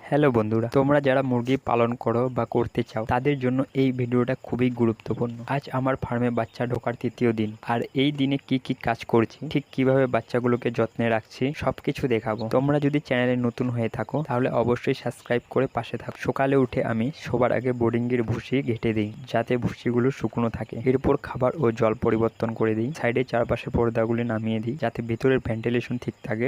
Hello বন্ধুরা, তোমরা যারা মুরগি পালন করো বা করতে চাও তাদের জন্য এই ভিডিওটা খুবই গুরুত্বপূর্ণ। আজ আমার ফার্মে বাচ্চা ঢোকার তৃতীয় দিন, আর এই দিনে কি কি কাজ করছি, ঠিক কিভাবে বাচ্চাগুলোকে যত্নে রাখছি সবকিছু দেখাবো। তোমরা যদি চ্যানেলে নতুন হয়ে থাকো তাহলে অবশ্যই সাবস্ক্রাইব করে পাশে থাকো। সকালে উঠে আমি সবার আগে বোর্ডিংয়ের ভুসি ঘেটে দিই যাতে ভুসিগুলো শুকনো থাকে। এরপর খাবার ও জল পরিবর্তন করে দিই। সাইডে চারপাশে পর্দাগুলি নামিয়ে দিই যাতে ভিতরের ভেন্টিলেশন ঠিক থাকে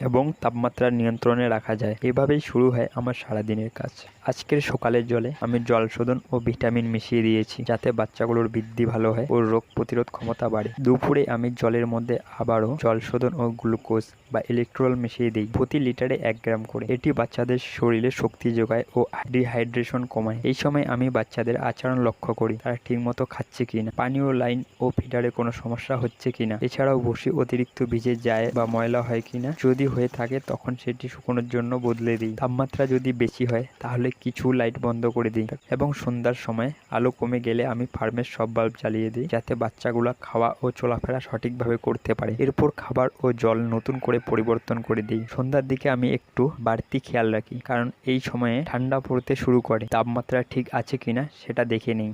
এবং তাপমাত্রা নিয়ন্ত্রণে রাখা যায়। এভাবেই শুরু হয় আমার সারাদিনের কাজ। আজকের সকালের জলে আমি জল শোধন ও ভিটামিন মিশিয়ে দিয়েছি যাতে বাচ্চাগুলোর বৃদ্ধি ভালো হয় ও রোগ প্রতিরোধ ক্ষমতা বাড়ে। দুপুরে আমি জলের মধ্যে আবারও জল শোধন ও গ্লুকোজ বা ইলেকট্রল মিশিয়ে দিই প্রতি লিটারে 1 গ্রাম করে। এটি বাচ্চাদের শরীরে শক্তি যোগায় ও ডিহাইড্রেশন কমায়। এই সময় আমি বাচ্চাদের আচরণ লক্ষ্য করি, তারা ঠিকমতো খাচ্ছে কিনা, পানীয় লাইন ও ফিডারে কোনো সমস্যা হচ্ছে কিনা, এছাড়াও ভুসি অতিরিক্ত ভিজে যায় বা ময়লা হয় কিনা। যদি হয়ে থাকে তখন সেটি শুকনোর জন্য বদলে দিই। তাপমাত্রা যদি বেশি হয় তাহলে কিছু লাইট বন্ধ করে দিই এবং সন্ধ্যার সময় আলো কমে গেলে আমি ফার্মের সব বাল্ব জ্বালিয়ে দিই যাতে বাচ্চাগুলো খাওয়া ও চলাফেরা সঠিকভাবে করতে পারে। এরপর খাবার ও জল নতুন করে পরিবর্তন করে দিই। সন্ধ্যার দিকে আমি একটু বাড়তি খেয়াল রাখি, কারণ এই সময়ে ঠান্ডা পড়তে শুরু করে। তাপমাত্রা ঠিক আছে কিনা সেটা দেখে নিই।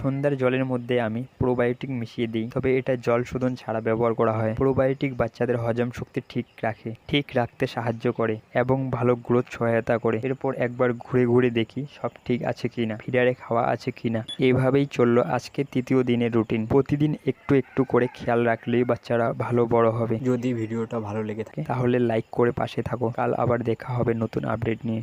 সন্ধ্যার জলের মধ্যে আমি প্রোবায়োটিক মিশিয়ে দিই, তবে এটা জল শোধন ছাড়া ব্যবহার করা হয়। প্রোবায়োটিক বাচ্চাদের হজম শক্তি ঠিক রাখতে সাহায্য করে এবং ভালো গ্রোথ সহায়তা করে। এরপর একবার ঘুরে ঘুরে দেখি সব ঠিক আছে কিনা, ফিডারে খাওয়া আছে কিনা। এইভাবেই চললো আজকে তৃতীয় দিনের রুটিন। প্রতিদিন একটু একটু করে খেয়াল রাখলেই বাচ্চারা ভালো বড় হবে। যদি ভিডিওটা ভালো লেগে থাকে তাহলে লাইক করে পাশে থাকো। কাল আবার দেখা হবে নতুন আপডেট নিয়ে।